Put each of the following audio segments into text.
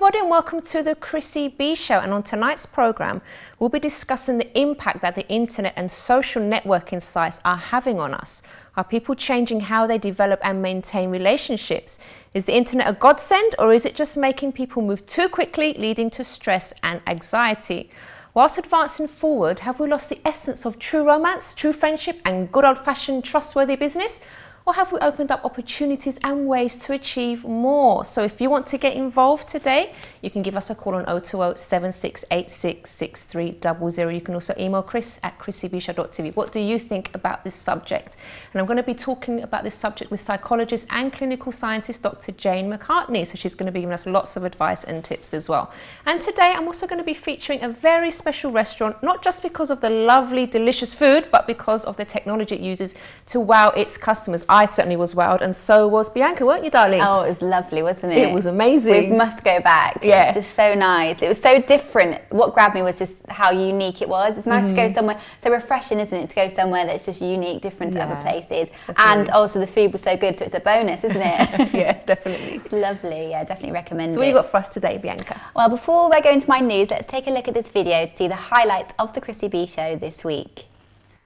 everybody and welcome to the Chrissy B Show, and on tonight's program we'll be discussing the impact that the internet and social networking sites are having on us. Are people changing how they develop and maintain relationships? Is the internet a godsend, or is it just making people move too quickly, leading to stress and anxiety? Whilst advancing forward, have we lost the essence of true romance, true friendship and good old-fashioned trustworthy business? Or have we opened up opportunities and ways to achieve more? So if you want to get involved today, you can give us a call on 020 7686 6300. You can also email Chris at chrissybshow.tv. What do you think about this subject? And I'm going to be talking about this subject with psychologist and clinical scientist Dr Jane McCartney. So she's going to be giving us lots of advice and tips as well. And today I'm also going to be featuring a very special restaurant, not just because of the lovely, delicious food, but because of the technology it uses to wow its customers. I certainly was wowed, and so was Bianca, weren't you, darling? Oh, it was lovely, wasn't it? It was amazing. We must go back. Yeah. It was just so nice. It was so different. What grabbed me was just how unique it was. It's nice to go somewhere, so refreshing, isn't it, to go somewhere that's just unique, different to other places. Definitely. And also the food was so good, so it's a bonus, isn't it? Yeah, definitely. It's lovely, yeah, definitely recommend it. So what you got for us today, Bianca? Well, before we go into my news, let's take a look at this video to see the highlights of the Chrissy B Show this week.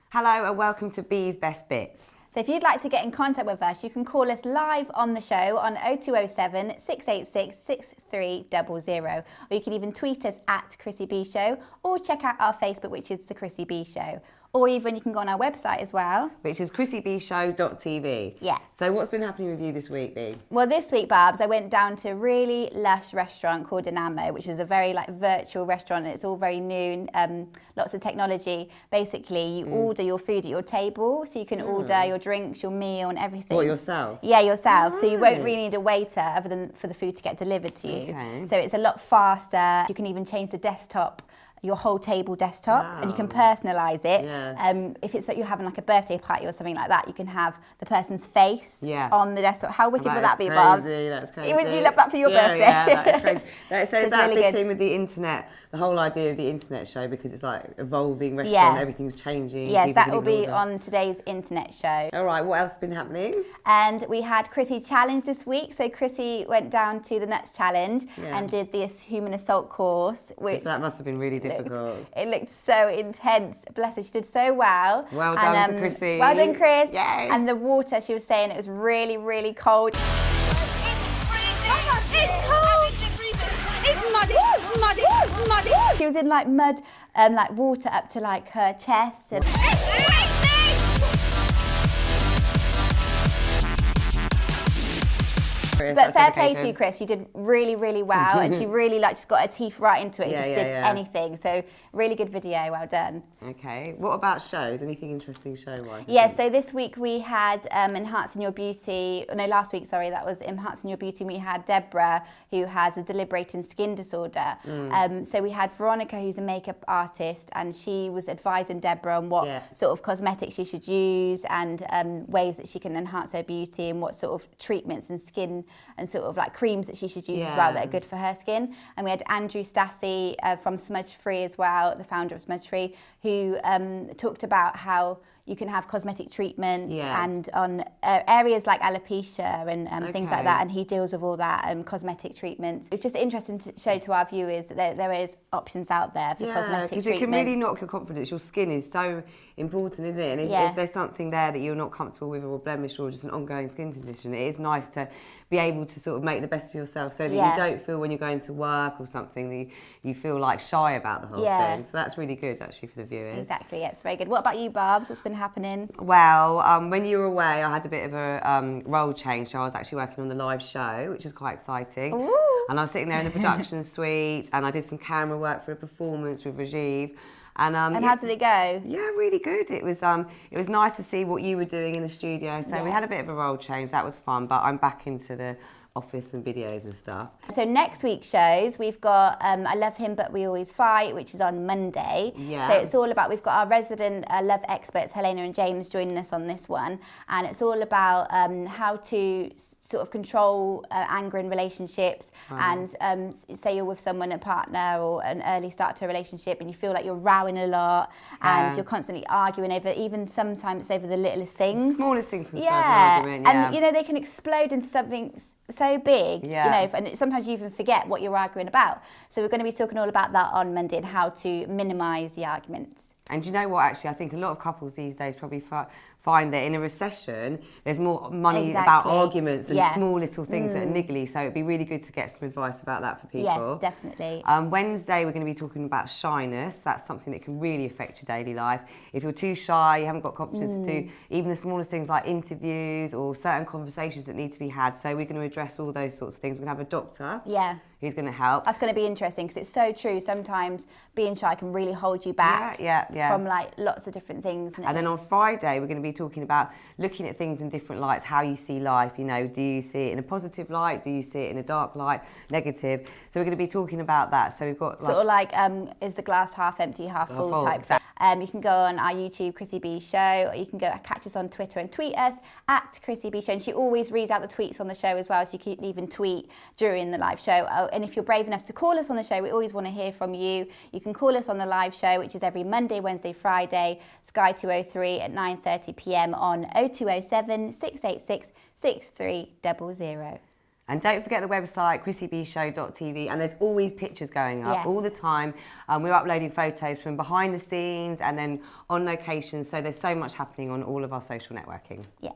Hello and welcome to B's Best Bits. So if you'd like to get in contact with us, you can call us live on the show on 0207 686 6300. Or you can even tweet us at Chrissy B Show, or check out our Facebook, which is the Chrissy B Show. Or even you can go on our website as well, Which is chrissybshow.tv. Yes. So what's been happening with you this week, B? Well, this week, Barbs, I went down to a really lush restaurant called Dynamo, which is a very virtual restaurant, and it's all very new, lots of technology. Basically, you order your food at your table, so you can order your drinks, your meal and everything. What, yourself? Yeah, yourself. So you won't Right. really need a waiter other than for the food to get delivered to you. Okay. So it's a lot faster. You can even change the desktop, your whole table desktop, and you can personalise it. Yeah. If it's like you're having like a birthday party or something like that, you can have the person's face on the desktop. How wicked would that be, Barbs? That's crazy. Would you love that for your birthday? Yeah, that's crazy. So is that really fits good. in with the internet, the whole idea of the internet show, because it's like evolving restaurant, everything's changing. Yes, people that will can be order. on today's internet show. All right, what else has been happening? And we had Chrissy Challenge this week. So Chrissy went down to the Nuts Challenge and did the human assault course, which So that must have been really difficult. It looked so intense. Bless her, she did so well. Well done to Chrissy. Well done, Chris. Yay. And the water, she was saying it was really, really cold. It's cold! It's muddy! Muddy! Muddy! She was in like mud, like water up to like her chest. And It's crazy! but fair play to you, Chris. You did really, really well, and she really just got her teeth right into it and just did anything. So really good video. Well done. Okay. What about shows? Anything interesting show-wise? Yeah, so this week we had Enhancing Your Beauty. No, last week, sorry, that was Enhancing Your Beauty. And we had Deborah, who has a deliberating skin disorder. So we had Veronica, who's a makeup artist, and she was advising Deborah on what sort of cosmetics she should use and ways that she can enhance her beauty, and what sort of treatments and skin and sort of like creams that she should use as well that are good for her skin. And we had Andrew Stassi from Smudge Free as well, the founder of Smudge Free, who talked about how you can have cosmetic treatments and on areas like alopecia and things like that, and he deals with all that cosmetic treatments. It's just interesting to show to our viewers that there is options out there for cosmetic because treatment. it can really knock your confidence. Your skin is so important, isn't it? And if there's something there that you're not comfortable with, or a blemish, or just an ongoing skin condition, it is nice to be able to sort of make the best of yourself, so that you don't feel when you're going to work or something that you feel like shy about the whole thing. So that's really good actually for the viewers. Exactly, yeah, it's very good. What about you, Barbs? What's been happening? Well, when you were away, I had a bit of a role change. So I was actually working on the live show, which is quite exciting. Ooh. And I was sitting there in the production suite, and I did some camera work for a performance with Rajiv. And how did it go? Yeah, really good. It was nice to see what you were doing in the studio. So we had a bit of a role change. That was fun. But I'm back into the office and videos and stuff. So next week's shows, we've got I Love Him But We Always Fight, which is on Monday. Yeah. So it's all about, we've got our resident love experts, Helena and James, joining us on this one. And it's all about how to sort of control anger in relationships. And say you're with someone, a partner, or an early start to a relationship, and you feel like you're rowing a lot and you're constantly arguing over, even sometimes over the littlest things. Smallest things can start an argument, And you know, they can explode into something so big, Yeah. you know, and sometimes you even forget what you're arguing about. So we're going to be talking all about that on Monday and how to minimise the arguments. And do you know what, actually, I think a lot of couples these days probably find that in a recession, there's more money about arguments and small little things that are niggly. So it'd be really good to get some advice about that for people. Yes, definitely. Wednesday, we're going to be talking about shyness. That's something that can really affect your daily life. If you're too shy, you haven't got confidence to do even the smallest things like interviews or certain conversations that need to be had. So we're going to address all those sorts of things. We're going to have a doctor who's going to help. That's going to be interesting because it's so true. Sometimes being shy can really hold you back from like lots of different things. And then on Friday, we're going to be talking about looking at things in different lights, how you see life. You know, do you see it in a positive light? Do you see it in a dark light, negative? So we're going to be talking about that. So we've got sort of like, is the glass half empty, half full type thing. You can go on our YouTube, Chrissy B Show, or you can go catch us on Twitter and tweet us at Chrissy B Show. And she always reads out the tweets on the show as well, so you can even tweet during the live show. And if you're brave enough to call us on the show, we always want to hear from you. You can call us on the live show, which is every Monday, Wednesday, Friday, Sky 203 at 9:30 p.m. on 0207 686 6300. And don't forget the website, chrissybshow.tv, and there's always pictures going up all the time. We're uploading photos from behind the scenes and then on location, so there's so much happening on all of our social networking. Yes.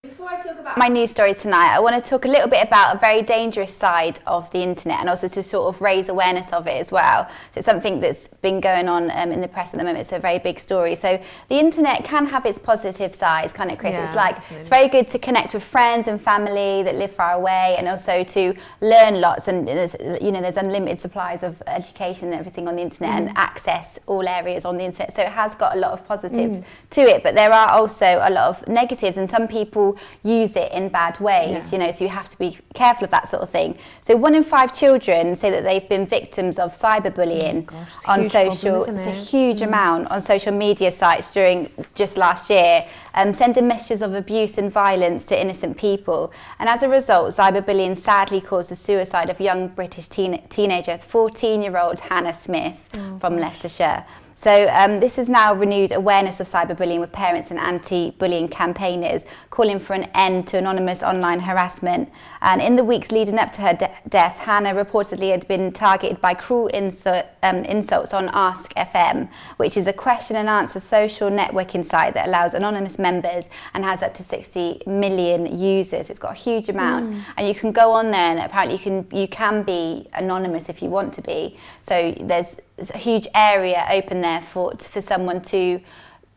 Before I talk about my news story tonight, I want to talk a little bit about a very dangerous side of the internet and also to sort of raise awareness of it as well. So it's something that's been going on in the press at the moment. It's a very big story. So the internet can have its positive sides, can't it, Chris? Yeah, it's like definitely. It's very good to connect with friends and family that live far away, and also to learn lots. And there's, you know, there's unlimited supplies of education and everything on the internet and access all areas on the internet. So it has got a lot of positives to it, but there are also a lot of negatives, and some people use it in bad ways, you know, so you have to be careful of that sort of thing. So 1 in 5 children say that they've been victims of cyberbullying on social, it's a huge amount on social media sites during just last year, sending messages of abuse and violence to innocent people. And as a result, cyberbullying sadly caused the suicide of young British teenager, 14-year-old Hannah Smith from Leicestershire. So this has now renewed awareness of cyberbullying with parents and anti-bullying campaigners calling for an end to anonymous online harassment. And in the weeks leading up to her death, Hannah reportedly had been targeted by cruel insults on Ask FM, which is a question and answer social networking site that allows anonymous members and has up to 60 million users. It's got a huge amount, and you can go on there, and apparently you can be anonymous if you want to be. So there's a huge area open there for someone to,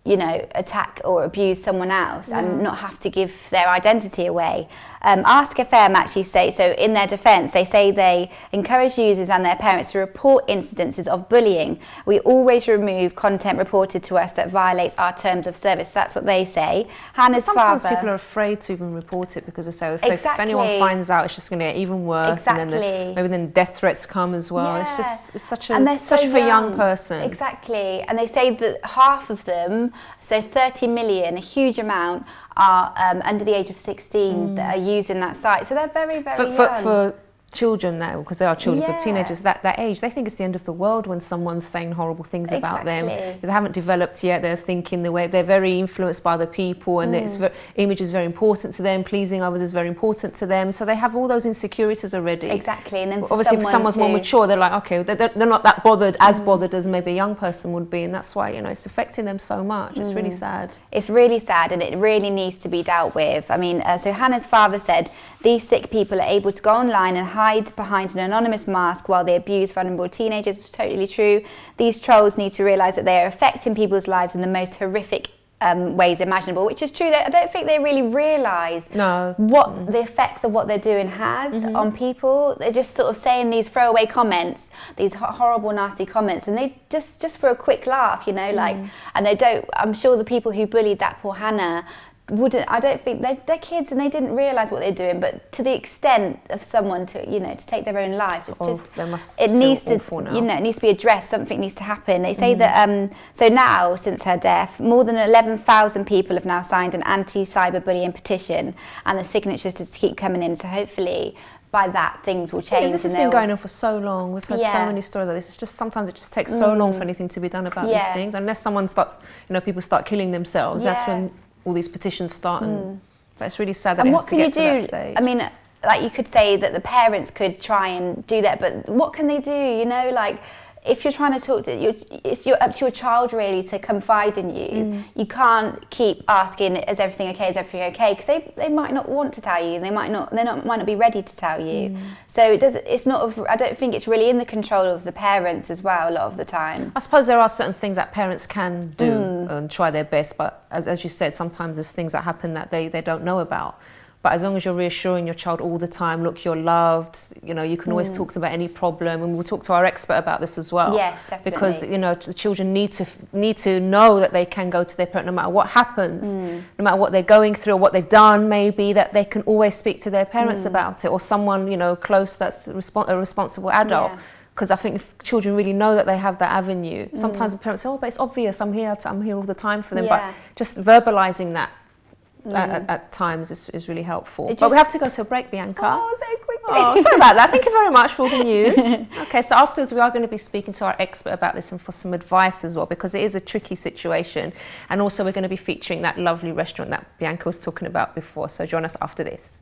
you know, attack or abuse someone else and not have to give their identity away. Ask FM actually say, so in their defence, they say they encourage users and their parents to report incidences of bullying. We always remove content reported to us that violates our terms of service. That's what they say. Hannah's Sometimes father... people are afraid to even report it because they say if anyone finds out, it's just going to get even worse. And then maybe then death threats come as well. It's just such for a young person. Exactly. And they say that half of them, so 30 million, a huge amount, are under the age of 16 that are using that site. So they're very, very young. For children now, because they are children, for teenagers that age, they think it's the end of the world when someone's saying horrible things about them. They haven't developed yet, they're thinking the way, they're very influenced by the people, and image is very important to them, pleasing others is very important to them, so they have all those insecurities already. Exactly. And then obviously if someone's more mature, they're like, okay, they're not that bothered, as bothered as maybe a young person would be, and that's why, you know, it's affecting them so much. It's really sad. It's really sad, and it really needs to be dealt with. I mean, so Hannah's father said, these sick people are able to go online and hide behind an anonymous mask while they abuse vulnerable teenagers. It's totally true. These trolls need to realise that they are affecting people's lives in the most horrific ways imaginable, which is true. I don't think they really realise what the effects of what they're doing has on people. They're just sort of saying these throwaway comments, these horrible, nasty comments, and they just for a quick laugh, you know, like, and they don't. I'm sure the people who bullied that poor Hannah wouldn't. I don't think they're kids and they didn't realise what they're doing. But to the extent of someone to, you know, to take their own life, it's just it needs to, you know, it needs to be addressed. Something needs to happen. They say that so now, since her death, more than 11,000 people have now signed an anti-cyberbullying petition, and the signatures just keep coming in. So hopefully, by that, things will change. This has been going on for so long. We've had so many stories like this. It's just sometimes it just takes so long for anything to be done about these things. Unless someone starts, you know, people start killing themselves. That's when all these petitions start and But it's really sad that And it what has can to you get to that do? stage. I mean, like you could say that the parents could try and do that, but what can they do? You know, like if you're trying to talk to it's up to your child really to confide in you. You can't keep asking, is everything okay? Is everything okay? Because they might not want to tell you, and might not be ready to tell you. So it's not. I don't think it's really in the control of the parents as well. A lot of the time, I suppose there are certain things that parents can do and try their best, but as you said, sometimes there's things that happen that they don't know about. But as long as you're reassuring your child all the time, look, you're loved, you know, you can always talk to them about any problem, and we'll talk to our expert about this as well. Yes, definitely. Because, you know, the children need to know that they can go to their parent no matter what happens, no matter what they're going through or what they've done, maybe, that they can always speak to their parents about it, or someone, you know, close that's a responsible adult. Because I think if children really know that they have that avenue, sometimes the parents say, oh, but it's obvious, I'm here all the time for them. But just verbalising that at times is really helpful. But we have to go to a break, Bianca. Oh, so quickly. Oh, sorry about that. Thank you very much for all the news. Okay, so afterwards we are going to be speaking to our expert about this and for some advice as well, because it is a tricky situation. And also we're going to be featuring that lovely restaurant that Bianca was talking about before. So join us after this.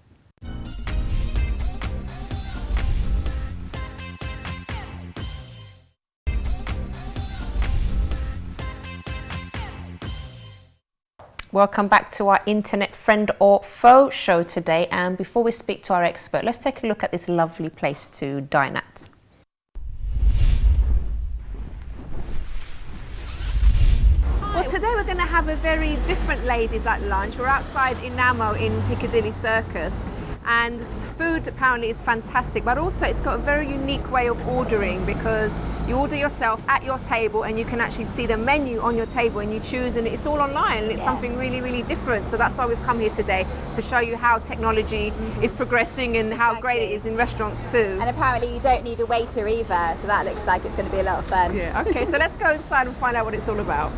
Welcome back to our internet friend or foe show today, and before we speak to our expert, let's take a look at this lovely place to dine at. Well, today we're going to have a very different ladies at lunch. We're outside Inamo in Piccadilly Circus, and food apparently is fantastic, but also it's got a very unique way of ordering, because you order yourself at your table and you can actually see the menu on your table and you choose, and it's all online, and it's something really, really different. So that's why we've come here today, to show you how technology is progressing and how great it is in restaurants too. And apparently you don't need a waiter either, so that looks like it's going to be a lot of fun. Yeah, okay, so let's go inside and find out what it's all about.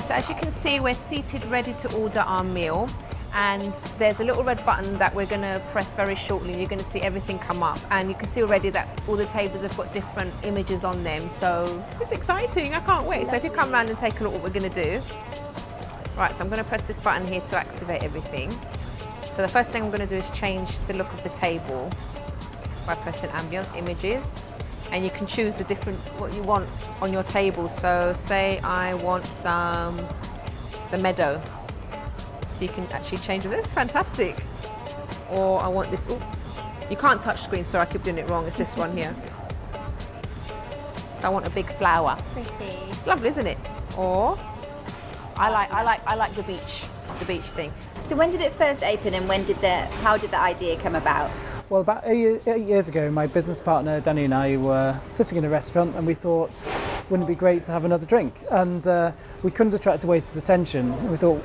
As you can see, we're seated ready to order our meal, and there's a little red button that we're going to press very shortly. You're going to see everything come up, and you can see already that all the tables have got different images on them, so it's exciting. I can't wait. So if you come around and take a look what we're going to do. Right, so I'm going to press this button here to activate everything. So the first thing I'm going to do is change the look of the table by pressing ambience images. And you can choose what you want on your table. So say I want the meadow. So you can actually change this. This is fantastic. Or I want this, you can't touch screen, sorry, I keep doing it wrong. It's this one here. So I want a big flower. Pretty. It's lovely, isn't it? Or I like the beach thing. So when did it first open, and how did the idea come about? Well, about 8 years ago, my business partner Danny and I were sitting in a restaurant, and we thought, wouldn't it be great to have another drink? And we couldn't attract a waiter's attention. And we thought,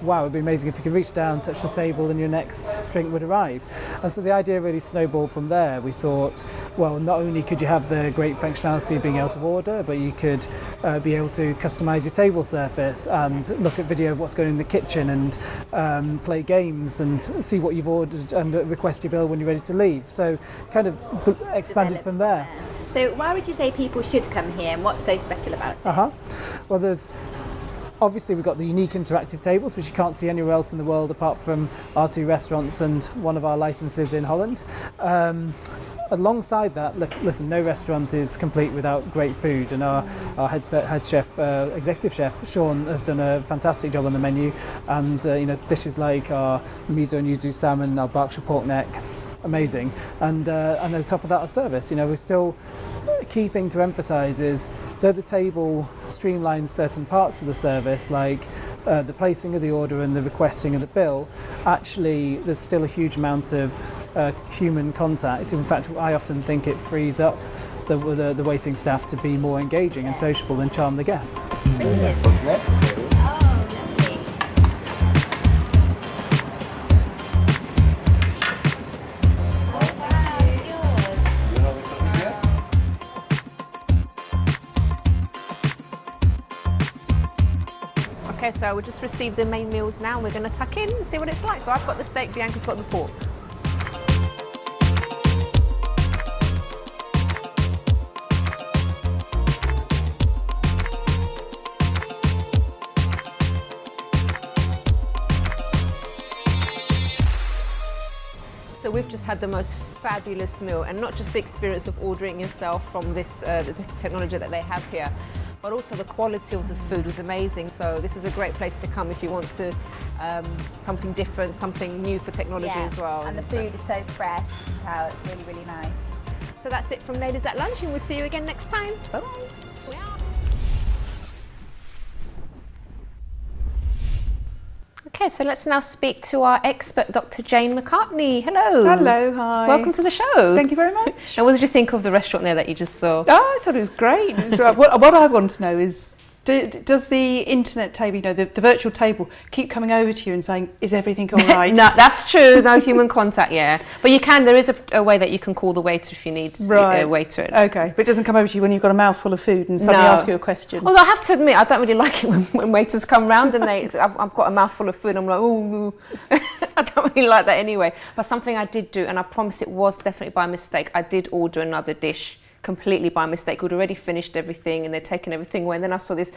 wow, it'd be amazing if you could reach down, touch the table, and your next drink would arrive. And so the idea really snowballed from there. We thought, well, not only could you have the great functionality of being able to order, but you could be able to customize your table surface and look at video of what's going on in the kitchen, and play games and see what you've ordered and request your bill when you're ready to leave. So kind of expanded from there. So why would you say people should come here, and what's so special about it? Well, obviously we've got the unique interactive tables, which you can't see anywhere else in the world apart from our 2 restaurants and one of our licenses in Holland. Alongside that, listen, no restaurant is complete without great food, and our head chef, executive chef Sean, has done a fantastic job on the menu, and dishes like our miso and yuzu salmon, our Berkshire pork neck, amazing, and on top of that, our service. We're still, a key thing to emphasise is, though the table streamlines certain parts of the service, like the placing of the order and the requesting of the bill, actually there's still a huge amount of human contact. In fact, I often think it frees up the waiting staff to be more engaging and sociable and charm the guest. Okay, so we just received the main meals now. We're going to tuck in and see what it's like. So I've got the steak, Bianca's got the pork. So we've just had the most fabulous meal, and not just the experience of ordering yourself from this the technology that they have here, but also the quality of the food was amazing. So this is a great place to come if you want to something different, something new for technology as well. And the food is so fresh, so it's really, really nice. So that's it from Ladies at Lunch, and we'll see you again next time. Bye. Okay, so let's now speak to our expert, Dr Jane McCartney. Hello. Hello, hi. Welcome to the show. Thank you very much. And what did you think of the restaurant there that you just saw? Oh, I thought it was great. What I want to know is, does the internet table, you know, the virtual table, keep coming over to you and saying, is everything all right? No, that's true. No human contact, yeah. But you can, there is a way that you can call the waiter if you need a waiter. Okay, but it doesn't come over to you when you've got a mouthful of food and somebody asks you a question. Although I have to admit, I don't really like it when waiters come round and I've got a mouthful of food and I'm like, oh, I don't really like that anyway. But something I did do, and I promise it was definitely by mistake, I did order another dish completely by mistake. We'd already finished everything and they'd taken everything away, and then I saw this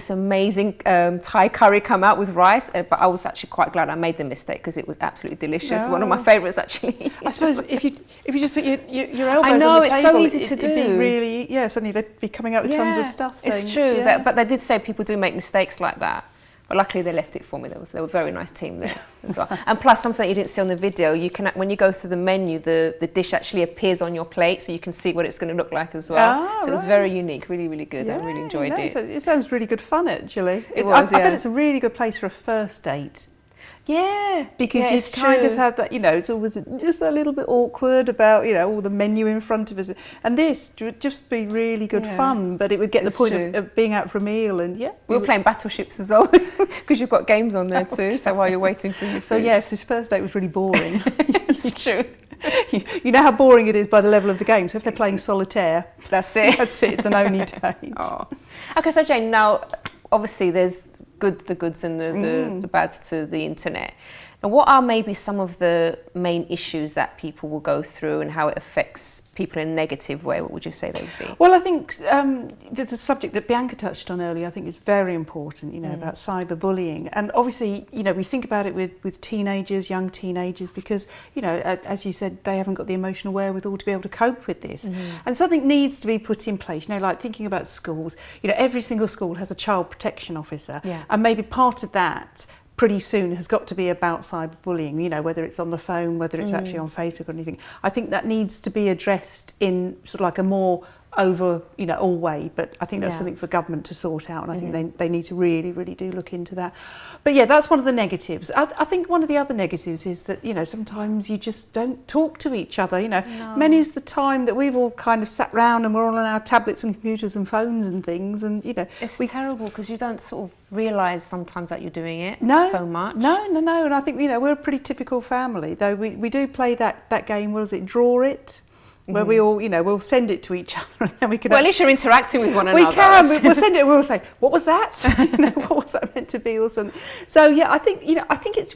amazing Thai curry come out with rice, but I was actually quite glad I made the mistake because it was absolutely delicious. One of my favourites actually. I suppose if you just put your elbows I know, on the it's table, so easy to do. It'd be really, suddenly they'd be coming out with tons of stuff. It's true, but they did say people do make mistakes like that. But luckily they left it for me. They were a very nice team there as well. And plus, something that you didn't see on the video, you can, when you go through the menu, the dish actually appears on your plate, so you can see what it's going to look like as well. So it was very unique, really, really good. I really enjoyed it. It sounds really good fun, actually. I bet it's a really good place for a first date. Yeah, because you kind of had that, you know, it's always just a little bit awkward about, you know, all the menu in front of us. And this would just be really good fun, but it would get the point of being out for a meal. And we were playing battleships as well, because you've got games on there too. So while you're waiting for your food. So if this first date was really boring, it's true. You know how boring it is by the level of the game. So if they're playing solitaire, that's it. That's it. It's an only date. Oh. Okay, so Jane, now obviously there's the goods and the bads to the internet. And what are maybe some of the main issues that people will go through and how it affects people in a negative way? What would you say they would be? Well, I think the subject that Bianca touched on earlier, I think is very important, you know, about cyberbullying. And obviously, you know, we think about it with teenagers, young teenagers, because, you know, as you said, they haven't got the emotional wherewithal to be able to cope with this. And something needs to be put in place, you know, like thinking about schools. You know, every single school has a child protection officer. And maybe part of that pretty soon has got to be about cyberbullying, you know, whether it's on the phone, whether it's actually on Facebook or anything. I think that needs to be addressed in sort of like a more all way, but I think that's something for government to sort out, and I think they need to really, really do look into that. But yeah, that's one of the negatives. I think one of the other negatives is that, you know, sometimes you just don't talk to each other, you know. Many's the time that we've all kind of sat round and we're all on our tablets and computers and phones and things, and, you know. It's terrible because you don't sort of realise sometimes that you're doing it so much. No, and I think, you know, we're a pretty typical family, though we do play that game, what is it, Draw It? Where we all, you know, we'll send it to each other and then we can... Well, at least you're interacting with one another. We can, we'll send it and we'll say, what was that? You know, what was that meant to be or something? So, yeah, I think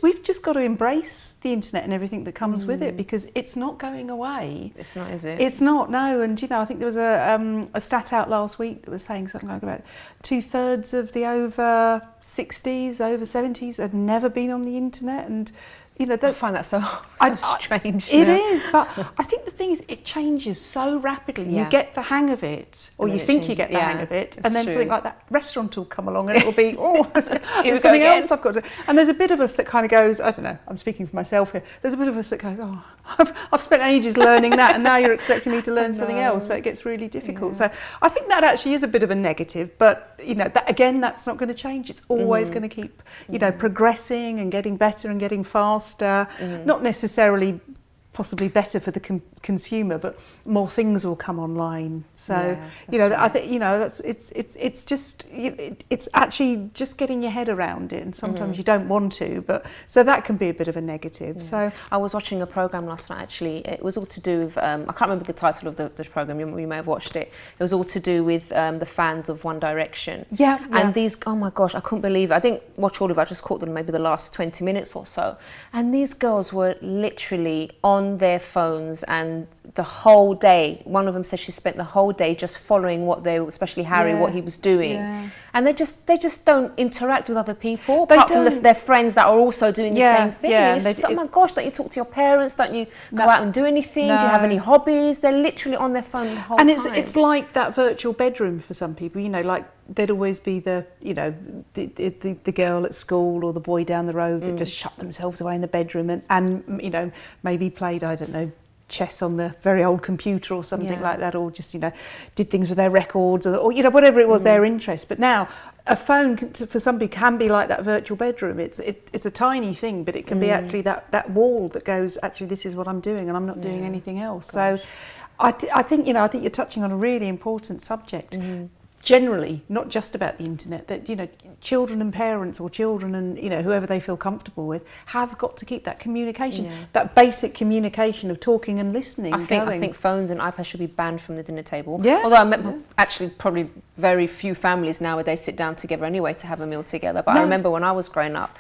we've just got to embrace the internet and everything that comes with it, because it's not going away. It's not, is it? It's not, no. And, you know, I think there was a stat out last week that was saying something like about 2/3 of the over 60s, over 70s had never been on the internet, and... You know, I find that so strange. It is, but I think the thing is, it changes so rapidly. You get the hang of it, or you think you get the hang of it, and then something like that restaurant will come along and it will be, there's something else I've got to... And there's a bit of us that kind of goes, I don't know, I'm speaking for myself here, there's a bit of us that goes, I've spent ages learning that, and now you're expecting me to learn something else, so it gets really difficult. So I think that actually is a bit of a negative, but, you know, that, again, that's not going to change. It's always going to keep, you know, progressing and getting better and getting faster. Not necessarily possibly better for the consumer, but more things will come online. So right. I think it's just it's actually just getting your head around it, and sometimes you don't want to, but so that can be a bit of a negative. Yeah. So I was watching a program last night. Actually, it was all to do with I can't remember the title of the program. You may have watched it. It was all to do with the fans of One Direction. Yeah. And these, oh my gosh, I couldn't believe it. I didn't watch all of it. I just caught them maybe the last 20 minutes or so. And these girls were literally on their phones, and the whole day, one of them said she spent the whole day just following what they, especially Harry, what he was doing. Yeah. And they just don't interact with other people, apart from their friends that are also doing the same thing. Yeah, it's just, oh my gosh, don't you talk to your parents? Don't you go out and do anything? Do you have any hobbies? They're literally on their phone the whole time. And it's like that virtual bedroom for some people, like there'd always be the girl at school or the boy down the road that just shut themselves away in the bedroom and maybe played, I don't know, chess on the very old computer or something like that, or just did things with their records or whatever it was their interest. But now a phone for somebody can be like that virtual bedroom. It's a tiny thing, but it can be actually that wall that goes, actually this is what I'm doing and I'm not doing anything else. Gosh. So I think you're touching on a really important subject. Generally, not just about the internet, that children and parents, or children and whoever they feel comfortable with, have got to keep that communication, that basic communication of talking and listening. I think phones and iPads should be banned from the dinner table. Yeah. Although actually probably very few families nowadays sit down together anyway to have a meal together. But I remember when I was growing up,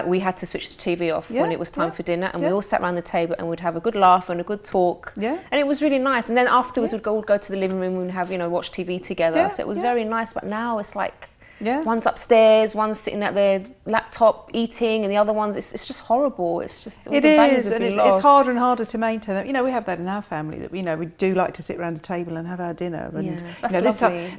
we had to switch the TV off when it was time for dinner, and we all sat around the table and we'd have a good laugh and a good talk. Yeah. And it was really nice. And then afterwards we'd go to the living room and have watch TV together. Yeah. So it was very nice. But now it's like one's upstairs, one's sitting at their laptop eating, and the other one's it's just horrible. It's just it is, and it's harder and harder to maintain that. We have that in our family, that we do like to sit around the table and have our dinner. And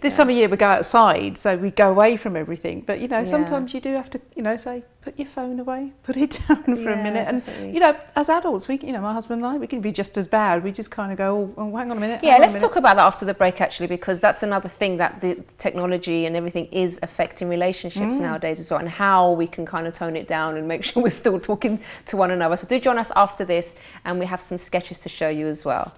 this time of year we go outside, so we go away from everything. But sometimes you do have to say, put your phone away, put it down for a minute. Definitely. And as adults, we my husband and I, we can be just as bad. We just kind of go, oh, hang on a minute. Yeah, let's talk about that after the break, actually, because that's another thing that the technology and everything is affecting relationships nowadays as well, and how we can kind of tone it down and make sure we're still talking to one another. So do join us after this, and we have some sketches to show you as well.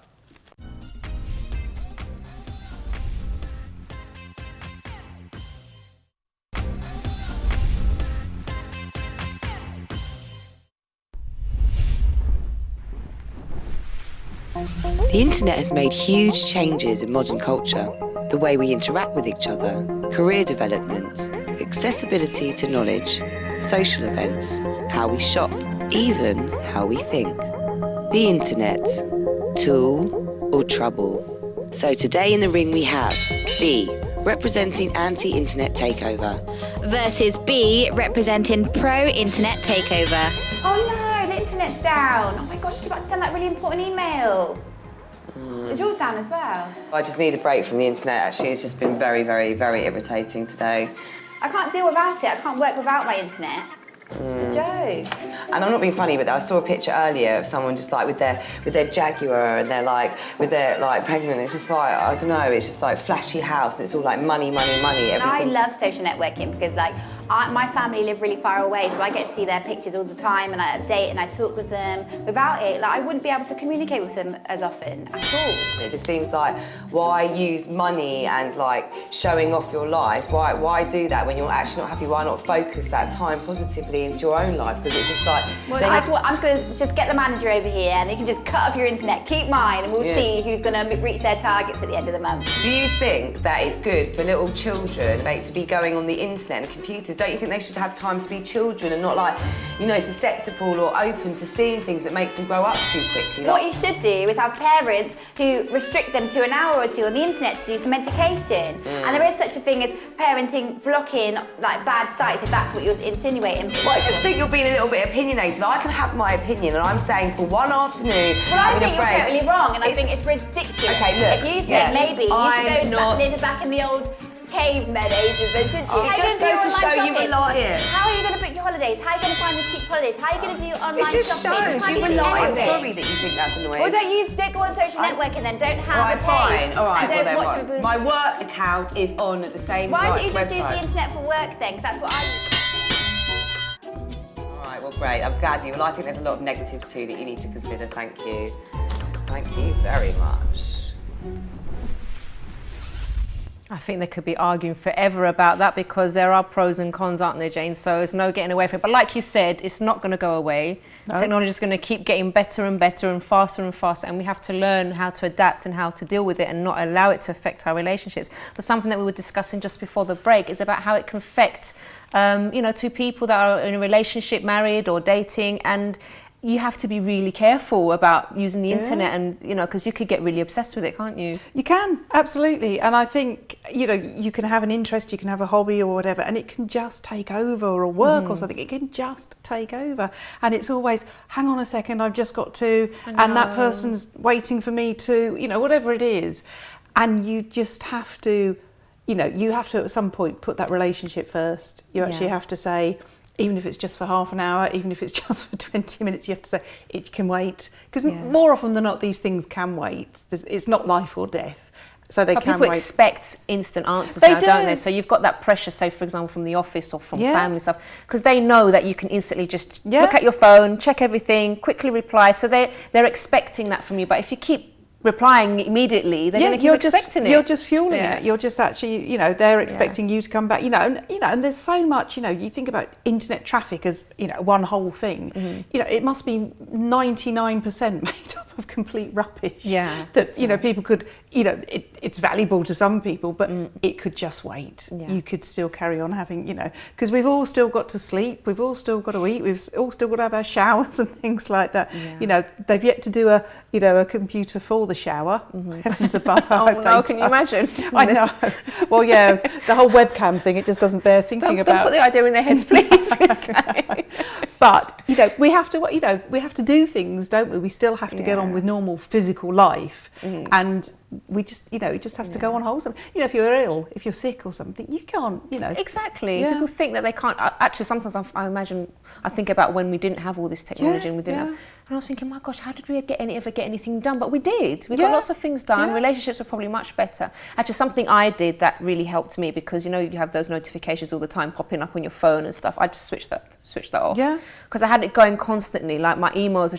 The internet has made huge changes in modern culture. The way we interact with each other, career development, accessibility to knowledge, social events, how we shop, even how we think. The internet, tool or trouble? So today in the ring we have B, representing anti-internet takeover, versus B, representing pro-internet takeover. Oh no, the internet's down. Oh my gosh, I was about to send that really important email. Is yours down as well? I just need a break from the internet, actually. It's just been very, very, very irritating today. I can't deal without it. I can't work without my internet. It's a joke. And I'm not being funny, but I saw a picture earlier of someone just like with their Jaguar, and they're like pregnant. It's just like, I don't know, it's just like flashy house, and it's all like money, money, money, everything. I love social networking because my family live really far away, so I get to see their pictures all the time, and I update and I talk with them. Without it, I wouldn't be able to communicate with them as often at all. It just seems like, why use money and showing off your life? Why do that when you're actually not happy? Why not focus that time positively into your own life? Because it's just like... Well, I'm going to just get the manager over here, and they can just cut off your internet, keep mine, and we'll see who's going to reach their targets at the end of the month. Do you think that it's good for little children to be going on the internet and computers? Don't you think they should have time to be children and not susceptible or open to seeing things that makes them grow up too quickly? What you should do is have parents who restrict them to an hour or two on the internet to do some education. And there is such a thing as parenting blocking bad sites, if that's what you're insinuating. Well, I just think you're being a little bit opinionated. I can have my opinion, and I'm saying for one afternoon. Well, I think you're totally wrong, and I think it's ridiculous. Okay, look. If you think maybe you should go live back in the old cavemen ages, then shouldn't you? It just goes to show you a liar. How are you going to book your holidays? How are you going to find the cheap holidays? How are you going to do your online shopping? It just shows you a liar. I'm sorry that you think that's annoying. Well, don't go on social networking then. Don't have a page. Fine. All right, and don't watch reviews. My work account is on the same website. Why don't you just use the internet for work then? Because that's what I use. All right, well, great. I'm glad you. Well, I think there's a lot of negatives too that you need to consider. Thank you. Thank you very much. I think they could be arguing forever about that because there are pros and cons, aren't there, Jane? So there's no getting away from it. But like you said, it's not going to go away. No. Technology is going to keep getting better and better and faster, and we have to learn how to adapt and how to deal with it and not allow it to affect our relationships. But something that we were discussing just before the break is about how it can affect, two people that are in a relationship, married or dating, and you have to be really careful about using the internet, and because you could get really obsessed with it, can't you? You can, absolutely. And I think you can have an interest, you can have a hobby or whatever, and it can just take over, or work or something. It can just take over, and it's always, hang on a second, I've just got to, and that person's waiting for me to, whatever it is, and you just have to, you have to at some point put that relationship first. You actually have to say, even if it's just for half an hour, even if it's just for 20 minutes, you have to say, it can wait. Because more often than not, these things can wait. It's not life or death. So they can wait. People expect instant answers now, don't they? So you've got that pressure, say, for example, from the office or from family stuff, because they know that you can instantly just look at your phone, check everything, quickly reply. So they're expecting that from you. But if you keep replying immediately, they're going to keep expecting it. You're just fueling it. You're just actually, they're expecting you to come back. And there's so much. You think about internet traffic as one whole thing. It must be 99% made up of complete rubbish. Yeah. That people could. It's valuable to some people, but it could just wait. Yeah. You could still carry on having. Because we've all still got to sleep. We've all still got to eat. We've all still got to have our showers and things like that. Yeah. They've yet to do a computer for the shower. Heavens above. Can you imagine? I know. Well, the whole webcam thing, it just doesn't bear thinking about. Don't put the idea in their heads, please. But we have to do things, don't we? We still have to get on with normal physical life, and we just it just has to go on hold. If you're ill, if you're sick or something, you can't. Exactly. Yeah. People think that they can't. Actually, sometimes I think about when we didn't have all this technology and we didn't have. And I was thinking, my gosh, how did we ever get anything done? But we did. We got lots of things done. Yeah. Relationships were probably much better. Actually, something I did that really helped me, because you have those notifications all the time popping up on your phone and stuff. I just switched that off. Yeah. Because I had it going constantly. Like my emails I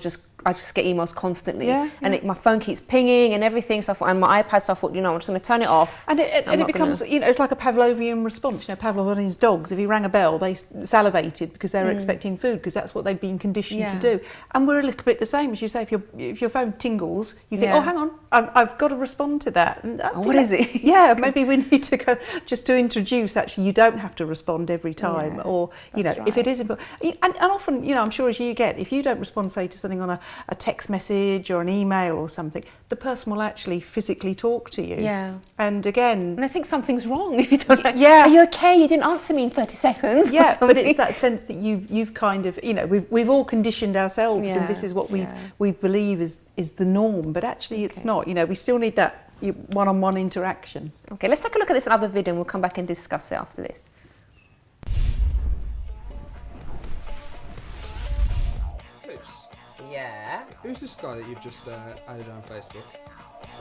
just get emails constantly. Yeah. And my phone keeps pinging and everything. So and my iPad. So I thought, I'm just going to turn it off. And it becomes, it's like a Pavlovian response. Pavlov and his dogs. If he rang a bell, they salivated because they were expecting food, because that's what they'd been conditioned to do. And we're a little bit the same, as you say. If your phone tingles, you think, oh, hang on, I've got to respond to that. And what is it? Yeah, maybe we need to go just to introduce. Actually, you don't have to respond every time, or if it is important. And often, I'm sure as you get, if you don't respond, say, to something on a text message or an email or something, the person will actually physically talk to you. Yeah. And again, and I think something's wrong if you don't. Are you okay? You didn't answer me in 30 seconds. Yeah, but it's that sense that you've kind of, we've all conditioned ourselves, and this is what we believe is the norm. But actually, it's not. We still need that one-on-one interaction. Okay, let's take a look at this other video, and we'll come back and discuss it after this. Yeah. Who's this guy that you've just added on Facebook?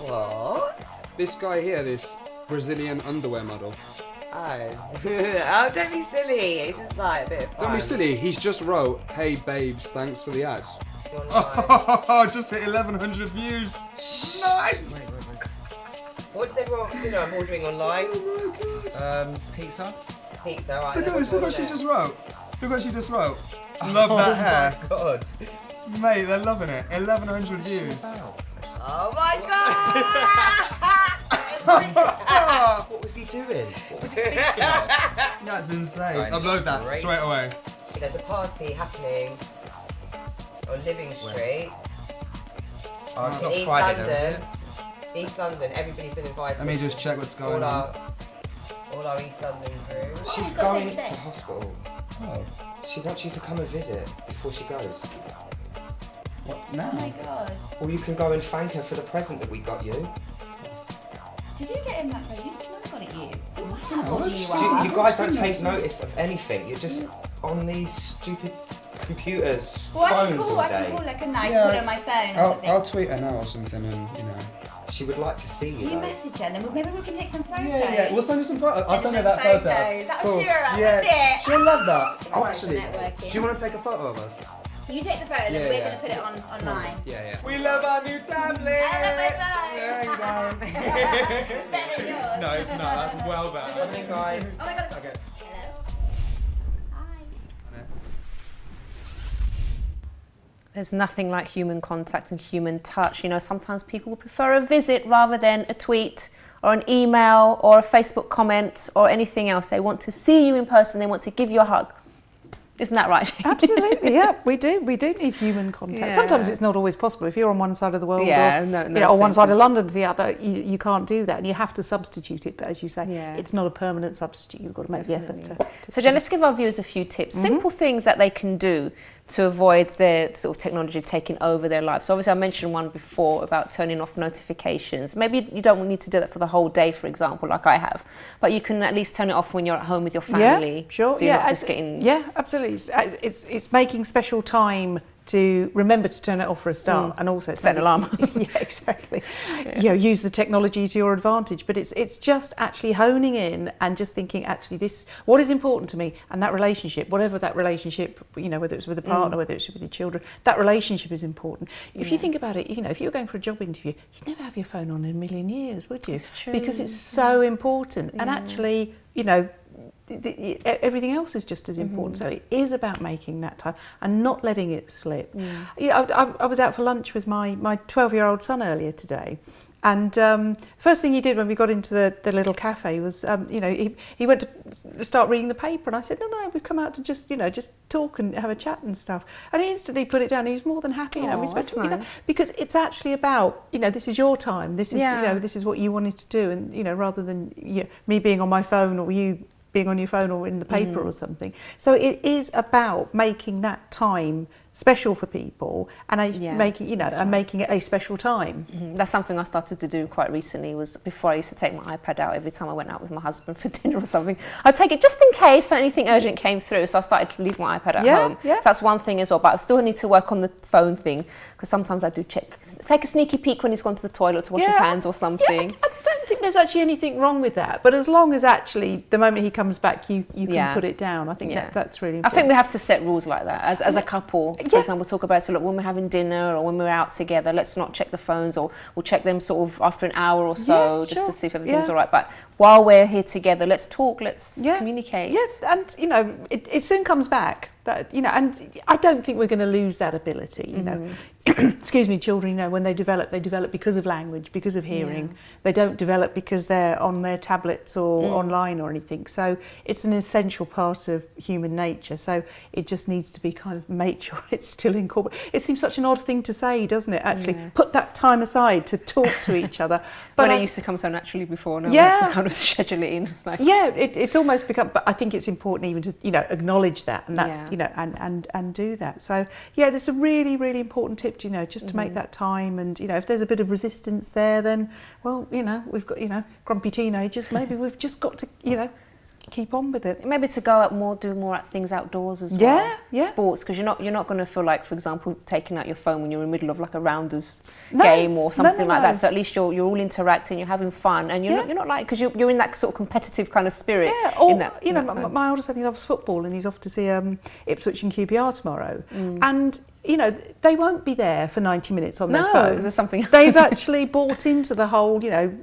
What? This guy here, this Brazilian underwear model. Oh, don't be silly. It's just like a bit of fun. Don't be silly. He's just wrote, "Hey babes, thanks for the ads." Oh, just hit 1,100 views. Nice. Wait. What does everyone want for dinner? I'm ordering online. Oh my god. Pizza, right. Look what she just wrote. Look what she just wrote. Love that hair. Oh my god. Mate, they're loving it. 1,100 views. Oh my god! What was he doing? What was he thinking of? That's insane. Upload that straight away. There's a party happening on Living Street. Oh, it's not East Friday London. though, is it? East London. Everybody's been invited. Let me just check what's going on. All our East London crew. She's going to hospital. Oh. She wants you to come and visit before she goes. What now? Oh my god. Or you can go and thank her for the present that we got you. Did you get him that present? I got it you. You guys don't take notice of anything. You're just on these stupid computers, phones all day. I can call, can I call her on my phone or something? I'll tweet her now or something, and She would like to see you. You message her, and then maybe we can take some photos. Yeah. We'll send her some photos. I'll send her that photo. That'll cheer her up, wouldn't it? She'll love that. Oh, actually, Networking. do you want to take a photo of us? You take the photo, and we're going to put it online. Yeah. We love our new tablet. There you go. Better than yours. No, it's not. That's well better. Come in, guys. Oh my God. Okay. There's nothing like human contact and human touch. You know, sometimes people will prefer a visit rather than a tweet or an email or a Facebook comment or anything else. They want to see you in person. They want to give you a hug. Isn't that right? Absolutely, yeah, we do need human contact. Yeah. Sometimes it's not always possible. If you're on one side of the world or one side of London to the other, you can't do that, and you have to substitute it. But as you say, it's not a permanent substitute. You've got to make the effort to So Jen, let's give our viewers a few tips. Simple things that they can do to avoid the sort of technology taking over their lives. So obviously I mentioned one before about turning off notifications. Maybe you don't need to do that for the whole day, for example, like I have, but you can at least turn it off when you're at home with your family. Yeah, sure. So you're not just getting... Yeah, absolutely. It's making special time to remember to turn it off for a start, and also set an alarm. Yeah, exactly. You know, use the technology to your advantage, but it's just actually honing in and just thinking, actually, this what is important to me, and that relationship, whatever that relationship, you know, whether it's with a partner, whether it's with your children, that relationship is important. If you think about it, you know, if you were going for a job interview, you'd never have your phone on in a million years, would you? It's true. Because it's so important, and actually, you know, everything else is just as important. So it is about making that time and not letting it slip. You know, I was out for lunch with my 12-year-old son earlier today, and first thing he did when we got into the little cafe was, you know, he went to start reading the paper, and I said, no, we've come out to just talk and have a chat and stuff. And he instantly put it down. He was more than happy. You know, we spent, you know, because it's actually about, you know, this is your time. This is, you know, this is what you wanted to do, and you know, rather than me being on my phone or you being on your phone or in the paper or something. So it is about making that time special for people and making, you know, and making it a special time. That's something I started to do quite recently. Was before I used to take my iPad out every time I went out with my husband for dinner or something. I'd take it just in case anything urgent came through. So I started to leave my iPad at home. So that's one thing as well. But I still need to work on the phone thing, because sometimes I do take a sneaky peek when he's gone to the toilet to wash his hands or something. I don't think there's actually anything wrong with that. But as long as actually the moment he comes back, you can put it down. I think that's really important. I think we have to set rules like that as a couple. For example, talk about, so look, when we're having dinner or when we're out together, let's not check the phones, or we'll check them sort of after an hour or so, just to see if everything's all right. But while we're here together, let's talk, let's communicate. Yes, and you know, it soon comes back. That, you know, and I don't think we're going to lose that ability. You know, excuse me, children. You know, when they develop because of language, because of hearing. They don't develop because they're on their tablets or online or anything. So it's an essential part of human nature. So it just needs to be kind of made sure it's still incorporated. It seems such an odd thing to say, doesn't it? Actually, put that time aside to talk to each other. But it used to come so naturally before. Now we have to kind of schedule it in. It's like, it's almost become. But I think it's important even to, you know, acknowledge that, and that's you know, and do that. So there's a really, really important tip, you know, just to make that time. And you know, if there's a bit of resistance there, then well, you know, we've got, you know, grumpy teenagers. Maybe we've just got to, you know, keep on with it. Maybe to go out more, do more things outdoors as well. Sports, because you're not going to feel like, for example, taking out your phone when you're in the middle of like a rounders game or something like that. So at least you're all interacting, you're having fun, and you're not like, because you're in that sort of competitive kind of spirit. You know, my oldest son, he loves football, and he's off to see Ipswich and QPR tomorrow, and you know, they won't be there for 90 minutes on their phone. There's something. They've actually bought into the whole, you know,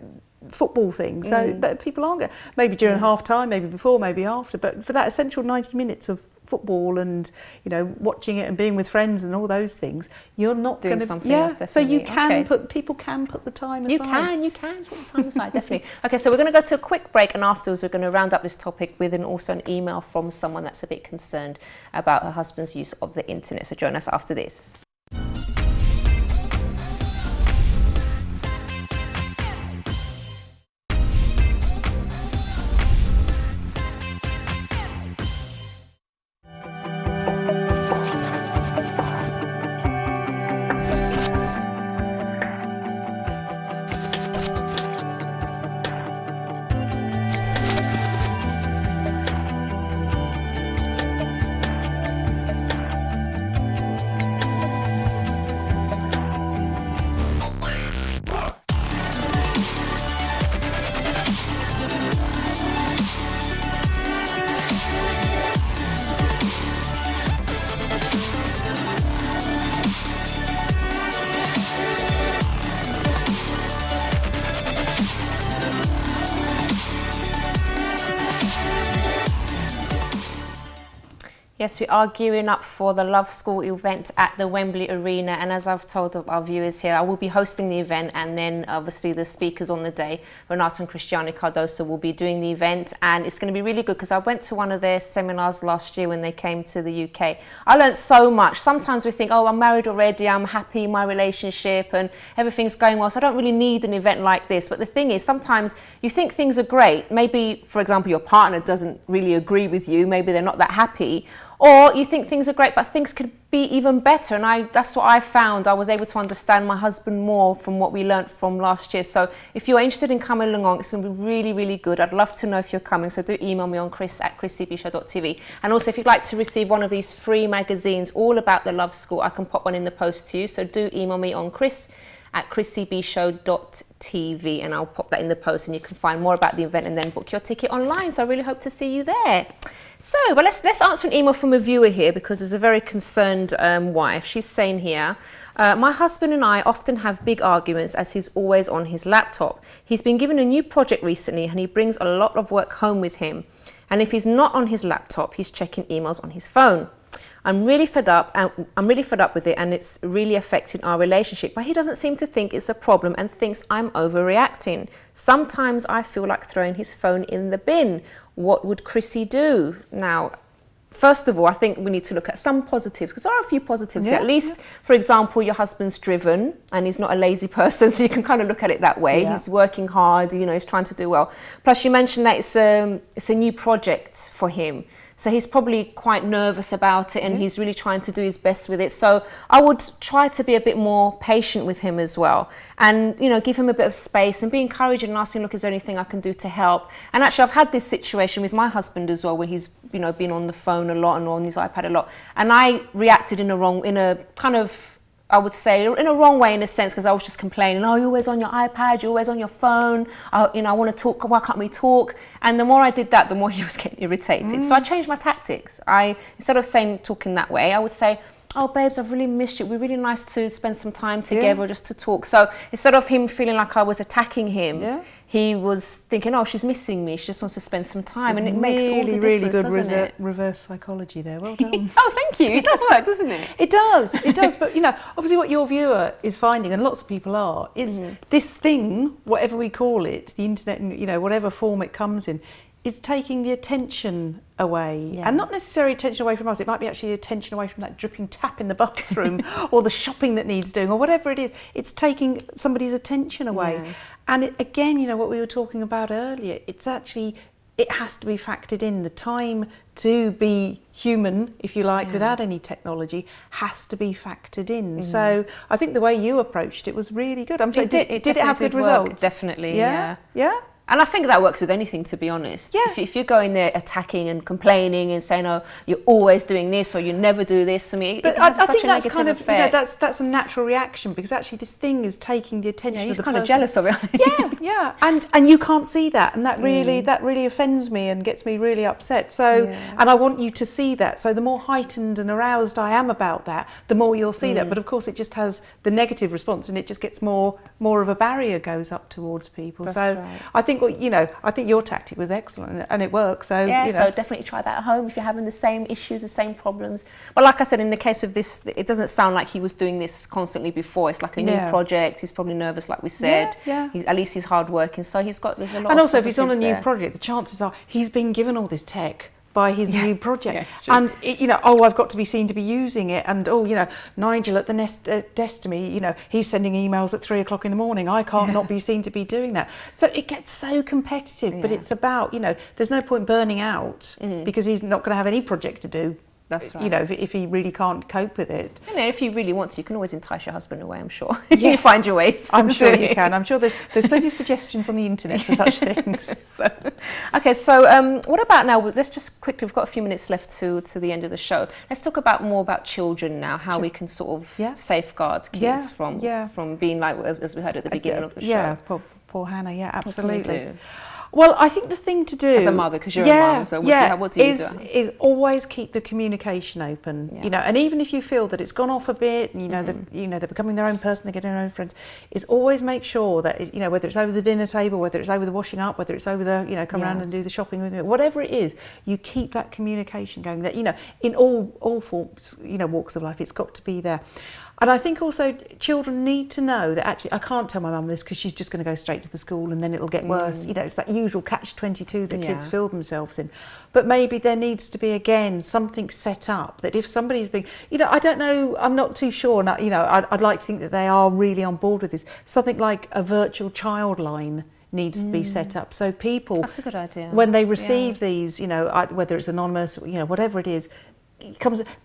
football thing, so that people aren't going, maybe during half time, maybe before, maybe after, but for that essential 90 minutes of football and, you know, watching it and being with friends and all those things, you're not going to something else, definitely. So you can people can put the time aside. You can put the time aside, definitely. Okay, so we're going to go to a quick break, and afterwards we're going to round up this topic with also an email from someone that's a bit concerned about her husband's use of the internet. So join us after this. Yes, we are gearing up for the Love School event at the Wembley Arena, and as I've told our viewers here, I will be hosting the event, and then obviously the speakers on the day, Renato and Cristiano Cardoso, will be doing the event, and it's going to be really good because I went to one of their seminars last year when they came to the UK. I learned so much. Sometimes we think, oh, I'm married already, I'm happy in my relationship and everything's going well, so I don't really need an event like this. But the thing is, sometimes you think things are great. Maybe, for example, your partner doesn't really agree with you, maybe they're not that happy. Or you think things are great, but things could be even better. And that's what I found. I was able to understand my husband more from what we learnt from last year. So if you're interested in coming along, it's going to be really, really good. I'd love to know if you're coming. So do email me on chris@chrissybshow.tv. And also, if you'd like to receive one of these free magazines all about the Love School, I can pop one in the post to you. So do email me on chris@chrissybshow.tv, and I'll pop that in the post, and you can find more about the event and then book your ticket online. So I really hope to see you there. So, but let's answer an email from a viewer here, because there's a very concerned wife. She's saying here, my husband and I often have big arguments as he's always on his laptop. He's been given a new project recently and he brings a lot of work home with him. And if he's not on his laptop, he's checking emails on his phone. I'm really fed up with it, and it's really affecting our relationship, but he doesn't seem to think it's a problem and thinks I'm overreacting. Sometimes I feel like throwing his phone in the bin. What would Chrissy do? Now, first of all, I think we need to look at some positives, because there are a few positives here. At least, for example, your husband's driven and he's not a lazy person, so you can kind of look at it that way. He's working hard, you know, he's trying to do well. Plus, you mentioned that it's a new project for him. So he's probably quite nervous about it, and he's really trying to do his best with it. So I would try to be a bit more patient with him as well, and, you know, give him a bit of space and be encouraging and asking, look, is there anything I can do to help? And actually, I've had this situation with my husband as well, where he's, you know, been on the phone a lot and on his iPad a lot, and I reacted in a kind of, I would say, in a wrong way, in a sense, because I was just complaining, oh, you're always on your iPad, you're always on your phone, you know, I want to talk, why can't we talk? And the more I did that, the more he was getting irritated. So I changed my tactics. Instead of talking that way, I would say, oh, babes, I've really missed you. It'd be really nice to spend some time together just to talk. So instead of him feeling like I was attacking him, he was thinking, oh, she's missing me. She just wants to spend some time. And it makes all the difference, doesn't it? Reverse psychology there. Well done. Oh, thank you. It does work, doesn't it? It does. It does. But, you know, obviously what your viewer is finding, and lots of people are, is this thing, whatever we call it, the internet, you know, whatever form it comes in, is taking the attention away, and not necessarily attention away from us. It might be actually attention away from that dripping tap in the bathroom or the shopping that needs doing or whatever it is. It's taking somebody's attention away. And again, you know, what we were talking about earlier, it's actually, it has to be factored in. The time to be human, if you like, without any technology, has to be factored in. So I think the way you approached it was really good. I'm sorry, did it have good results? Definitely, yeah. And I think that works with anything, to be honest. If you go in there attacking and complaining and saying, oh, you're always doing this or you never do this, to me, it has such a negative effect. You know, that's a natural reaction, because actually this thing is taking the attention of the person. You're kind of jealous of it. And you can't see that, and that really offends me and gets me really upset. So, and I want you to see that. So the more heightened and aroused I am about that, the more you'll see that. But of course, it just has the negative response, and it just gets more of a barrier goes up towards people. That's so right. I think, you know, I think your tactic was excellent and it works. So, yeah, you know. So definitely try that at home if you're having the same issues, the same problems. But like I said, in the case of this, it doesn't sound like he was doing this constantly before. It's like a new project. He's probably nervous, like we said. At least he's hardworking. So there's a lot. And also, if he's on a new project, the chances are he's been given all this tech by his new project, and you know, oh, I've got to be seen to be using it, and oh, you know, Nigel at the desk to me, you know, he's sending emails at 3 o'clock in the morning. I can't not be seen to be doing that. So it gets so competitive, but it's about, you know, there's no point burning out because he's not going to have any project to do. That's right. You know, if he really can't cope with it. And if you really want to, you can always entice your husband away, I'm sure. You find your ways. I'm sure you can. I'm sure there's plenty of suggestions on the internet for such things. So what about now? Let's just quickly, we've got a few minutes left to the end of the show. Let's talk more about children now, how we can sort of safeguard kids from being like, as we heard at the beginning of the show. Yeah, poor Hannah, absolutely. Well, I think the thing to do as a mother, because you're a mum, so what do you do? Is always keep the communication open. You know, and even if you feel that it's gone off a bit, and, you know, they're becoming their own person, they're getting their own friends, is always make sure that, you know, whether it's over the dinner table, whether it's over the washing up, whether it's over the, you know, come around and do the shopping with me, whatever it is, you keep that communication going. That, you know, in all forms, you know, walks of life, it's got to be there. And I think also children need to know that actually I can't tell my mum this because she's just going to go straight to the school and then it'll get worse. You know, it's that usual catch-22 that kids feel themselves in. But maybe there needs to be, again, something set up that if somebody's being, you know, I don't know, I'm not too sure. Now, you know, I'd like to think that they are really on board with this. Something like a virtual child line needs to be set up. So people, that's a good idea. When they receive these, you know, whether it's anonymous, you know, whatever it is,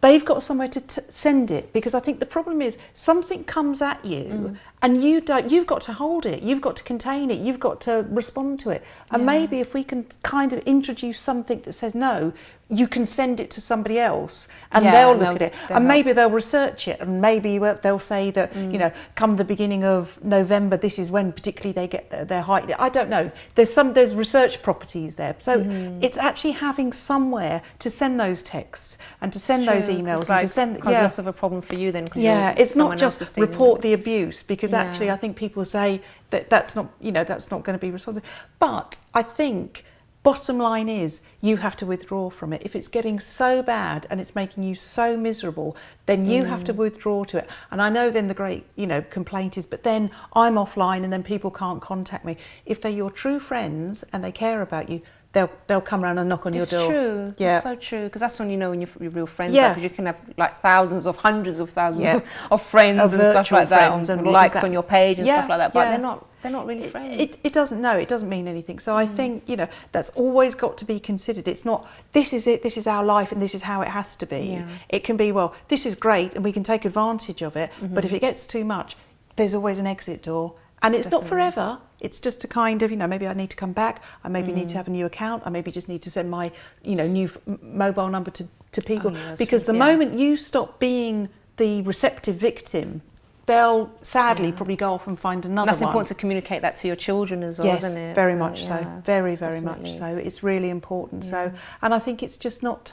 they've got somewhere to send it, because I think the problem is something comes at you and you've got to hold it, you've got to contain it, you've got to respond to it. And maybe if we can kind of introduce something that says no, you can send it to somebody else and they'll look at it and maybe they'll research it and maybe they'll say that you know, come the beginning of November, this is when particularly they get their height. I don't know, there's research properties there, so it's actually having somewhere to send those texts and to send those emails and to send less of a problem for you then. It's not just report the abuse, because actually I think people say that that's not, you know, that's not going to be responsible. But I think bottom line is you have to withdraw from it. If it's getting so bad and it's making you so miserable, then you have to withdraw to it. And I know then the great, you know, complaint is, but then I'm offline and then people can't contact me. If they're your true friends and they care about you, they'll come around and knock on your door. It's true. Yeah, it's so true, because that's when you know when you're real friends. Because you can have like hundreds of thousands of friends and stuff like that, on likes on your page and stuff like that. But they're not really friends. It doesn't mean anything. So I think, you know, that's always got to be considered. It's not, this is it, this is our life and this is how it has to be. It can be, well, this is great and we can take advantage of it, but if it gets too much, there's always an exit door. And it's not forever. It's just a kind of, you know, maybe I need to come back. I maybe need to have a new account. I maybe just need to send my, you know, new mobile number to people. Because the moment you stop being the receptive victim, they'll sadly probably go off and find another one. That's important to communicate that to your children as well, isn't it? Very much so. Very, very much so. It's really important. So, and I think it's just not,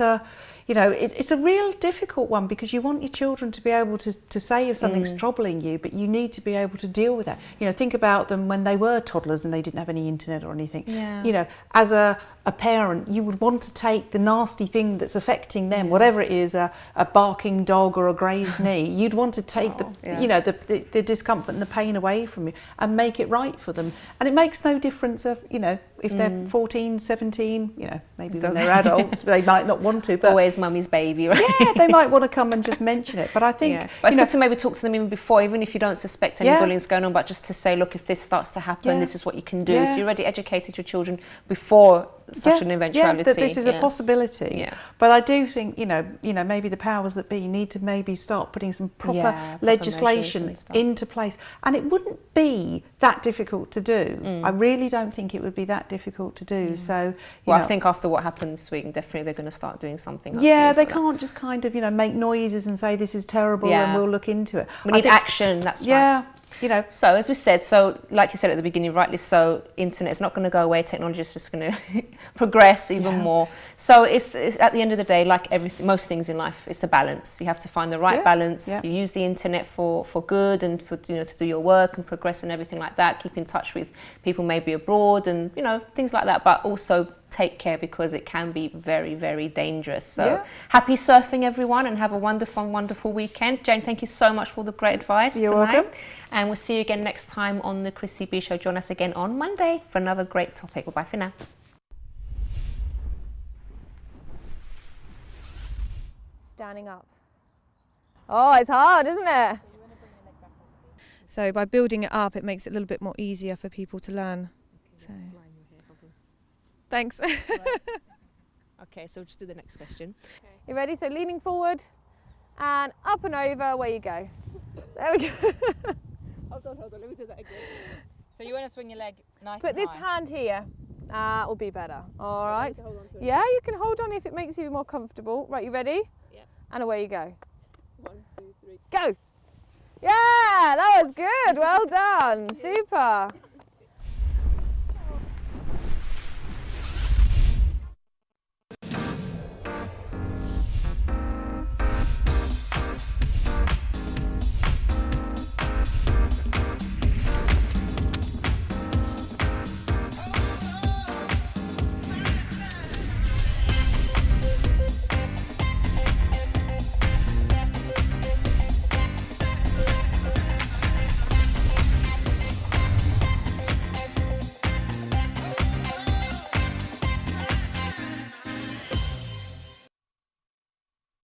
you know, it's a real difficult one, because you want your children to be able to say if something's troubling you, but you need to be able to deal with that. You know, think about them when they were toddlers and they didn't have any internet or anything. You know, as a parent, you would want to take the nasty thing that's affecting them, whatever it is, a barking dog or a grazed knee, you'd want to take you know, the discomfort and the pain away from you and make it right for them. And it makes no difference if, you know, if they're 14, 17, you know, maybe when they're adults, they might not want to. But always mummy's baby, right? Yeah, they might want to come and just mention it. But I think, but it's good to maybe talk to them even before, even if you don't suspect any bullying's going on, but just to say, look, if this starts to happen, this is what you can do. So you already educated your children before such an eventuality. That this is a possibility. But I do think, you know, maybe the powers that be need to maybe start putting some proper legislation into place. And it wouldn't be that difficult to do. I really don't think it would be that difficult to do. So, well, I think after what happened this week, definitely they're going to start doing something. They can't just kind of, you know, make noises and say this is terrible and we'll look into it. We need action. That's right. You know, so as we said, so like you said at the beginning, rightly so, internet is not going to go away. Technology is just going to progress even more. So it's at the end of the day, like everything, most things in life, it's a balance. You have to find the right balance. You use the internet for good and for, you know, to do your work and progress and everything like that. Keep in touch with people maybe abroad and, you know, things like that. But also take care, because it can be very, very dangerous. So happy surfing, everyone, and have a wonderful, wonderful weekend. Jane, thank you so much for the great advice. You're welcome. And we'll see you again next time on the Chrissy B Show. Join us again on Monday for another great topic. Bye-bye for now. Standing up. Oh, it's hard, isn't it? So by building it up, it makes it a little bit more easier for people to learn. So. Thanks. Okay, so we'll just do the next question. Okay. You ready? So leaning forward and up and over, away you go. There we go. Hold on, let me do that again. So you want to swing your leg nice Put and this high. hand here. That will be better. All right. Hold on to it. Yeah, you can hold on if it makes you more comfortable. Right, you ready? Yeah. And away you go. 1, 2, 3. Go! Yeah, that was good. Well done. Super.